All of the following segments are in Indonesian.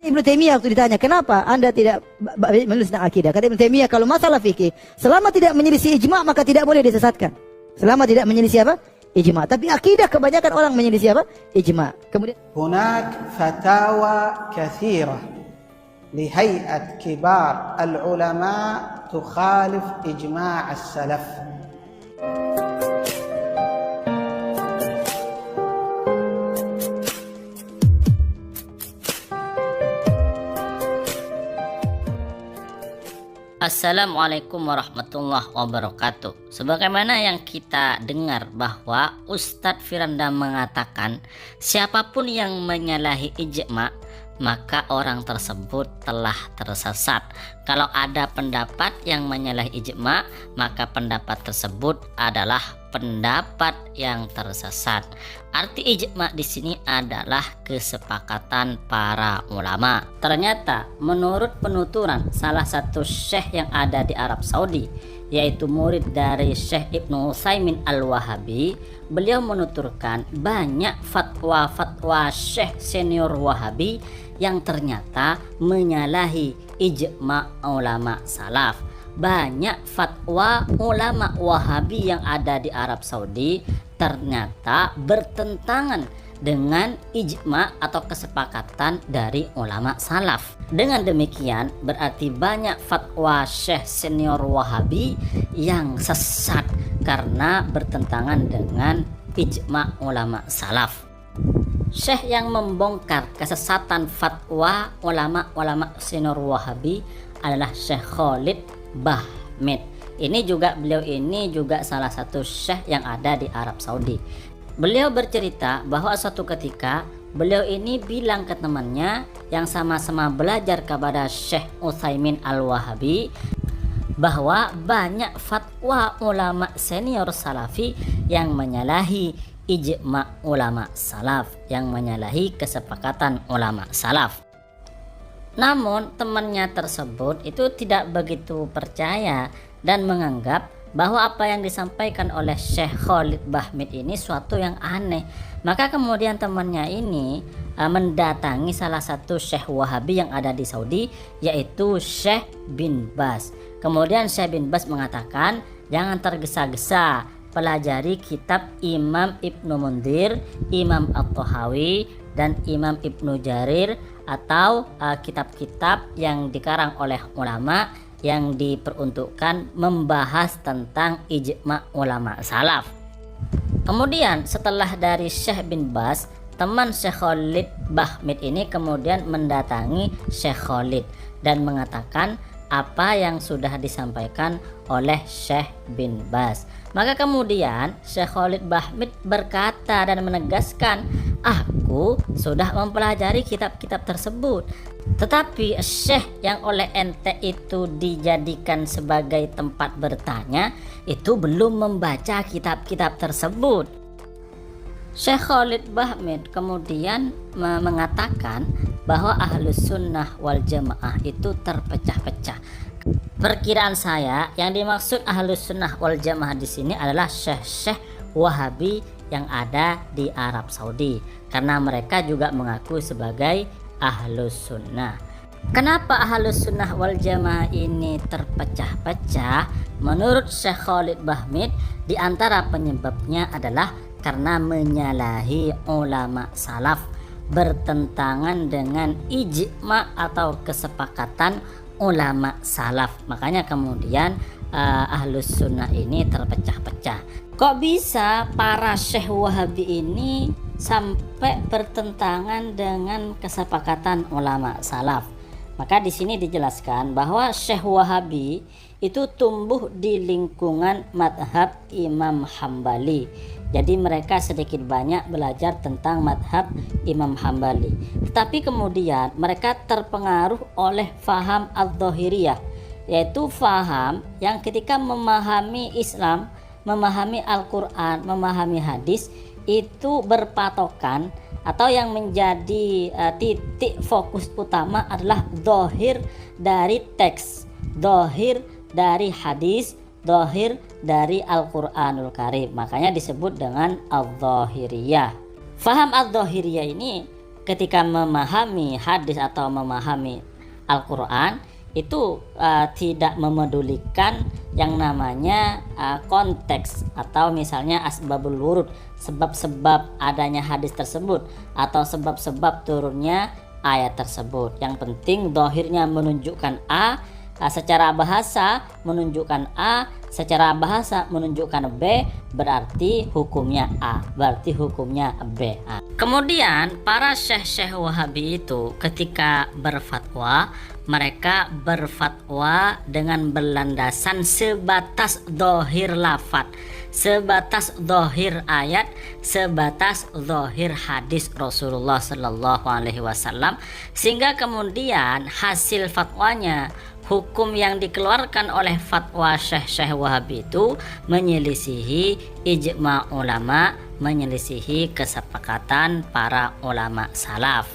Ibnu Taimiyah waktu ditanya, kenapa Anda tidak menulis tentang akidah? Kata Ibnu Taimiyah, kalau masalah fikih, selama tidak menyelisih ijma' maka tidak boleh disesatkan. Selama tidak menyelisih apa? Ijma'. Tapi akidah kebanyakan orang menyelisih apa? Ijma'. Kemudian هناك فتاوى كثيرة لهيئة كبار العلماء تخالف إجماع السلف. Assalamualaikum warahmatullahi wabarakatuh. Sebagaimana yang kita dengar bahwa Ustadz Firanda mengatakan siapapun yang menyalahi ijma' maka orang tersebut telah tersesat. Kalau ada pendapat yang menyalahi ijma' maka pendapat tersebut adalah pendapat yang tersesat. Arti ijma' di sini adalah kesepakatan para ulama. Ternyata menurut penuturan salah satu syekh yang ada di Arab Saudi, yaitu murid dari Syekh Ibnu Utsaimin Al-Wahabi, beliau menuturkan banyak fatwa-fatwa syekh senior Wahabi yang ternyata menyalahi ijma' ulama salaf. Banyak fatwa ulama Wahabi yang ada di Arab Saudi ternyata bertentangan dengan ijma' atau kesepakatan dari ulama salaf. Dengan demikian berarti banyak fatwa syekh senior Wahabi yang sesat karena bertentangan dengan ijma' ulama salaf. Syekh yang membongkar kesesatan fatwa ulama senior Wahabi adalah Syekh Khalid Bahmid. Ini juga salah satu syekh yang ada di Arab Saudi. Beliau bercerita bahwa suatu ketika beliau ini bilang ke temannya yang sama-sama belajar kepada Syekh Utsaimin Al-Wahabi bahwa banyak fatwa ulama senior salafi yang menyalahi ijma' ulama salaf, yang menyalahi kesepakatan ulama salaf. Namun temannya tersebut itu tidak begitu percaya dan menganggap bahwa apa yang disampaikan oleh Syekh Khalid Bahmid ini suatu yang aneh. Maka kemudian temannya ini mendatangi salah satu Syekh Wahabi yang ada di Saudi, yaitu Syekh bin Baz. Kemudian Syekh bin Baz mengatakan, jangan tergesa-gesa, pelajari kitab Imam Ibnu Mundir, Imam At-Tahawi, dan Imam Ibnu Jarir, atau kitab-kitab yang dikarang oleh ulama yang diperuntukkan membahas tentang ijma' ulama salaf. Kemudian setelah dari Syekh bin Baz, teman Syekh Khalid Bahmid ini kemudian mendatangi Syekh Khalid dan mengatakan apa yang sudah disampaikan oleh Syekh bin Baz. Maka kemudian Syekh Khalid Bahmid berkata dan menegaskan, aku sudah mempelajari kitab-kitab tersebut, tetapi Syekh yang oleh ente itu dijadikan sebagai tempat bertanya itu belum membaca kitab-kitab tersebut. Syekh Khalid Bahmid kemudian mengatakan bahwa Ahlus Sunnah wal Jamaah itu terpecah-pecah. Perkiraan saya yang dimaksud Ahlus Sunnah wal Jamaah di sini adalah syekh-syekh Wahabi yang ada di Arab Saudi, karena mereka juga mengaku sebagai Ahlus Sunnah. Kenapa Ahlus Sunnah wal Jamaah ini terpecah-pecah? Menurut Syekh Khalid Bahmid, di antara penyebabnya adalah karena menyalahi ulama salaf, bertentangan dengan ijma' atau kesepakatan ulama salaf. Makanya kemudian Ahlus Sunnah ini terpecah-pecah. Kok bisa para syekh Wahabi ini sampai bertentangan dengan kesepakatan ulama salaf? Maka di sini dijelaskan bahwa Syekh Wahabi itu tumbuh di lingkungan madhab Imam Hambali. Jadi mereka sedikit banyak belajar tentang madhab Imam Hambali. Tetapi kemudian mereka terpengaruh oleh faham al-Dhahiriyah, yaitu faham yang ketika memahami Islam, memahami Al-Quran, memahami hadis, itu berpatokan atau yang menjadi titik fokus utama adalah dhahir dari teks, dhahir dari hadis, dhahir dari Al-Quranul Karim. Makanya disebut dengan al-Dhahiriyah. Faham al-Dhahiriyah ini ketika memahami hadis atau memahami Al-Quran itu tidak memedulikan yang namanya konteks atau misalnya asbabul wurud, sebab-sebab adanya hadis tersebut atau sebab-sebab turunnya ayat tersebut. Yang penting dohirnya menunjukkan A, secara bahasa menunjukkan A, secara bahasa menunjukkan B, berarti hukumnya A, berarti hukumnya B. Kemudian para syekh-syekh Wahabi itu ketika berfatwa, mereka berfatwa dengan berlandasan sebatas dohir lafadz, sebatas dohir ayat, sebatas dohir hadis Rasulullah Sallallahu Alaihi Wasallam, sehingga kemudian hasil fatwanya, hukum yang dikeluarkan oleh fatwa syekh-syekh Wahabi itu menyelisihi ijma ulama, menyelisihi kesepakatan para ulama salaf.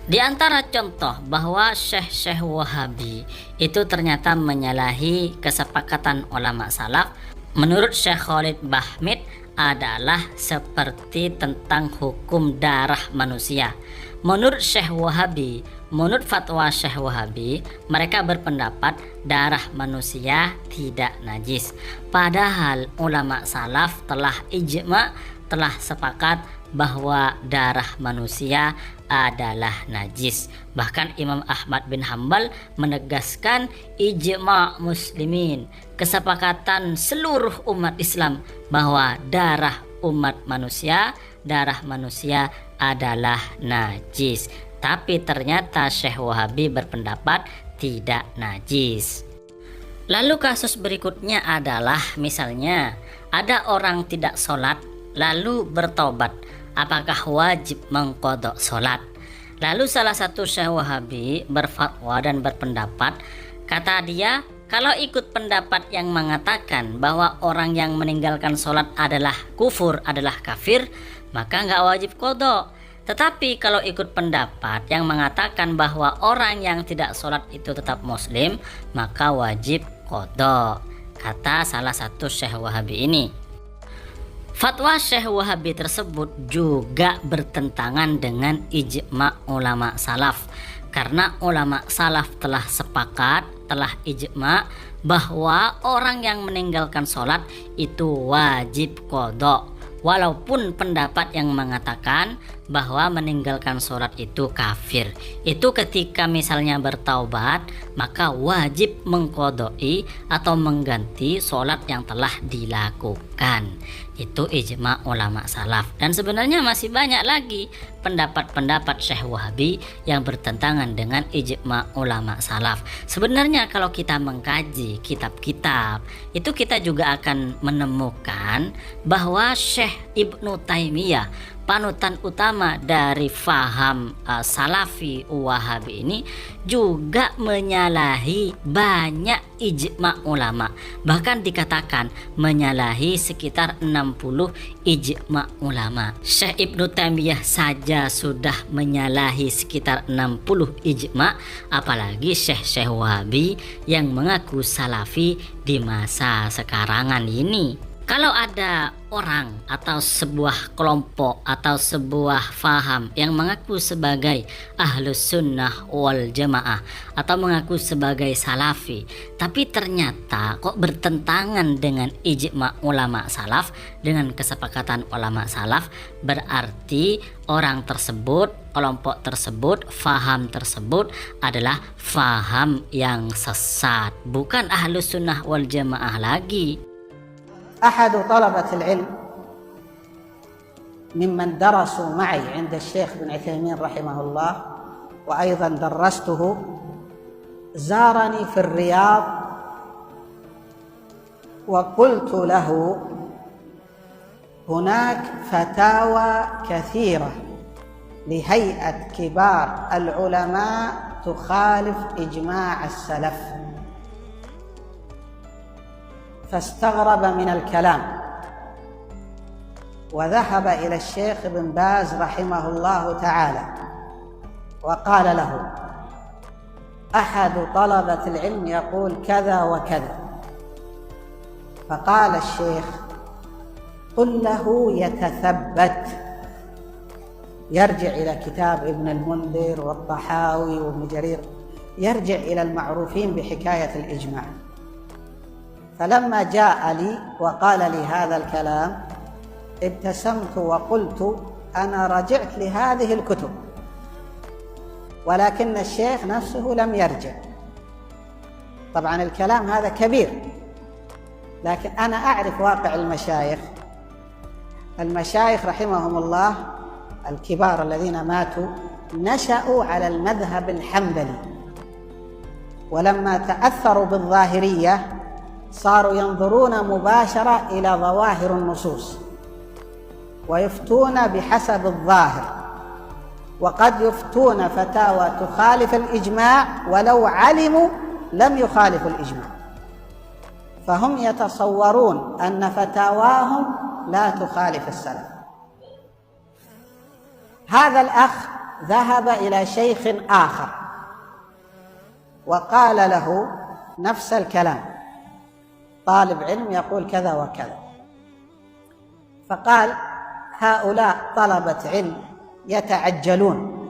Di antara contoh bahwa syekh-syekh Wahabi itu ternyata menyalahi kesepakatan ulama salaf, menurut Syekh Khalid Bahmid adalah seperti tentang hukum darah manusia. Menurut Syekh Wahabi, menurut fatwa Syekh Wahabi, mereka berpendapat darah manusia tidak najis. Padahal ulama salaf telah ijma, telah sepakat bahwa darah manusia adalah najis. Bahkan Imam Ahmad bin Hambal menegaskan ijma muslimin, kesepakatan seluruh umat Islam bahwa darah umat manusia, darah manusia adalah najis. Tapi ternyata Syekh Wahabi berpendapat tidak najis. Lalu kasus berikutnya adalah misalnya ada orang tidak sholat lalu bertobat, apakah wajib mengqadha sholat? Lalu salah satu syekh Wahabi berfatwa dan berpendapat, kata dia, kalau ikut pendapat yang mengatakan bahwa orang yang meninggalkan sholat adalah kufur, adalah kafir, maka nggak wajib qadha. Tetapi kalau ikut pendapat yang mengatakan bahwa orang yang tidak sholat itu tetap muslim, maka wajib qadha, kata salah satu syekh Wahabi ini. Fatwa Syekh Wahabi tersebut juga bertentangan dengan ijma ulama salaf, karena ulama salaf telah sepakat, telah ijma bahwa orang yang meninggalkan sholat itu wajib qadha, walaupun pendapat yang mengatakan bahwa meninggalkan sholat itu kafir. Itu ketika misalnya bertaubat, maka wajib mengqadai atau mengganti sholat yang telah dilakukan. Itu ijma ulama salaf. Dan sebenarnya masih banyak lagi pendapat-pendapat Syekh Wahabi yang bertentangan dengan ijma ulama salaf. Sebenarnya kalau kita mengkaji kitab-kitab, itu kita juga akan menemukan bahwa Syekh Ibnu Taimiyah, panutan utama dari faham salafi Wahabi ini, juga menyalahi banyak ijma ulama. Bahkan dikatakan menyalahi sekitar 60 ijma ulama. Syekh Ibnu Taimiyah saja sudah menyalahi sekitar 60 ijma, apalagi syekh-syekh Wahabi yang mengaku salafi di masa sekarangan ini. Kalau ada orang atau sebuah kelompok atau sebuah faham yang mengaku sebagai ahlus sunnah wal jamaah atau mengaku sebagai salafi, tapi ternyata kok bertentangan dengan ijma ulama salaf, dengan kesepakatan ulama salaf, berarti orang tersebut, kelompok tersebut, faham tersebut adalah faham yang sesat, bukan ahlus sunnah wal jamaah lagi. أحد طلبة العلم ممن درسوا معي عند الشيخ بن عثيمين رحمه الله وأيضا درسته زارني في الرياض وقلت له هناك فتاوى كثيرة لهيئة كبار العلماء تخالف إجماع السلف، فاستغرب من الكلام وذهب إلى الشيخ ابن باز رحمه الله تعالى وقال له أحد طلبة العلم يقول كذا وكذا، فقال الشيخ قل له يتثبت يرجع إلى كتاب ابن المنذر والطحاوي وابن جرير، يرجع إلى المعروفين بحكاية الإجماع. فلما جاء لي وقال لي هذا الكلام ابتسمت وقلت أنا رجعت لهذه الكتب، ولكن الشيخ نفسه لم يرجع. طبعا الكلام هذا كبير، لكن أنا أعرف واقع المشايخ. المشايخ رحمهم الله الكبار الذين ماتوا نشأوا على المذهب الحنبلي، ولما تأثروا بالظاهرية صاروا ينظرون مباشرة إلى ظواهر النصوص ويفتون بحسب الظاهر، وقد يفتون فتاوى تخالف الإجماع ولو علموا لم يخالفوا الإجماع، فهم يتصورون أن فتاواهم لا تخالف السلف. هذا الأخ ذهب إلى شيخ آخر وقال له نفس الكلام، طالب علم يقول كذا وكذا، فقال هؤلاء طلبة علم يتعجلون،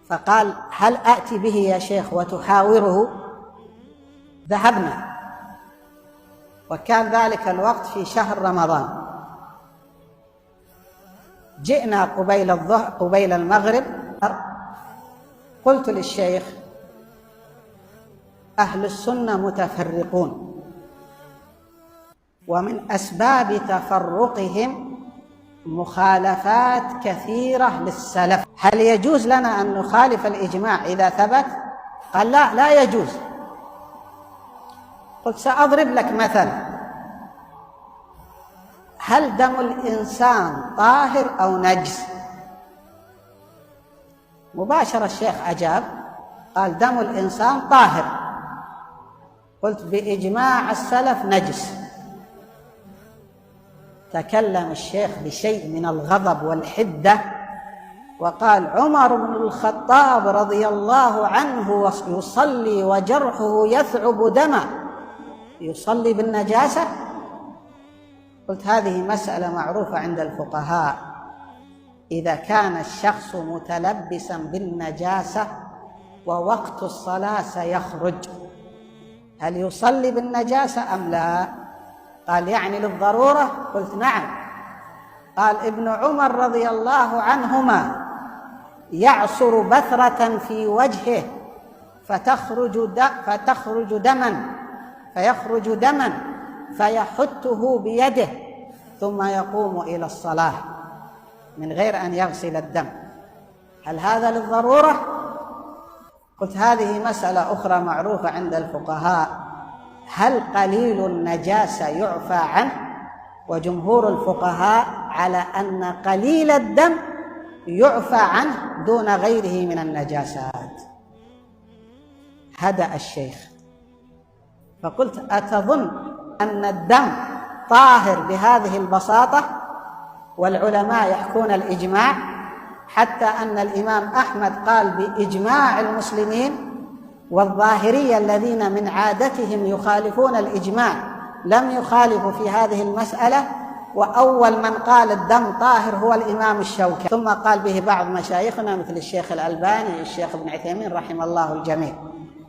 فقال هل آتي به يا شيخ وتحاوره؟ ذهبنا، وكان ذلك الوقت في شهر رمضان. جئنا قبيل المغرب. قلت للشيخ أهل السنة متفرقون، ومن أسباب تفرقهم مخالفات كثيرة للسلف، هل يجوز لنا أن نخالف الإجماع إذا ثبت؟ قال لا يجوز. قلت سأضرب لك مثلا، هل دم الإنسان طاهر أو نجس؟ مباشرة الشيخ أجاب قال دم الإنسان طاهر. قلت بإجماع السلف نجس. تكلم الشيخ بشيء من الغضب والحدة وقال عمر بن الخطاب رضي الله عنه يصلي وجرحه يثعب دما، يصلي بالنجاسة؟ قلت هذه مسألة معروفة عند الفقهاء، إذا كان الشخص متلبسا بالنجاسة ووقت الصلاة سيخرج هل يصلي بالنجاسة أم لا؟ قال يعني للضرورة؟ قلت نعم. قال ابن عمر رضي الله عنهما يعصر بثرة في وجهه فيخرج دما فيحته بيده ثم يقوم إلى الصلاة من غير أن يغسل الدم، هل هذا للضرورة؟ قلت هذه مسألة أخرى معروفة عند الفقهاء، هل قليل النجاسة يعفى عنه؟ وجمهور الفقهاء على أن قليل الدم يعفى عنه دون غيره من النجاسات. هدأ الشيخ، فقلت أتظن أن الدم طاهر بهذه البساطة والعلماء يحكون الإجماع، حتى أن الإمام أحمد قال بإجماع المسلمين، والظاهرية الذين من عادتهم يخالفون الإجماع لم يخالفوا في هذه المسألة، وأول من قال الدم طاهر هو الإمام الشوكاني، ثم قال به بعض مشايخنا مثل الشيخ الألباني والشيخ ابن عثيمين رحم الله الجميع.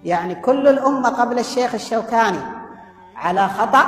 يعني كل الأمة قبل الشيخ الشوكاني على خطأ،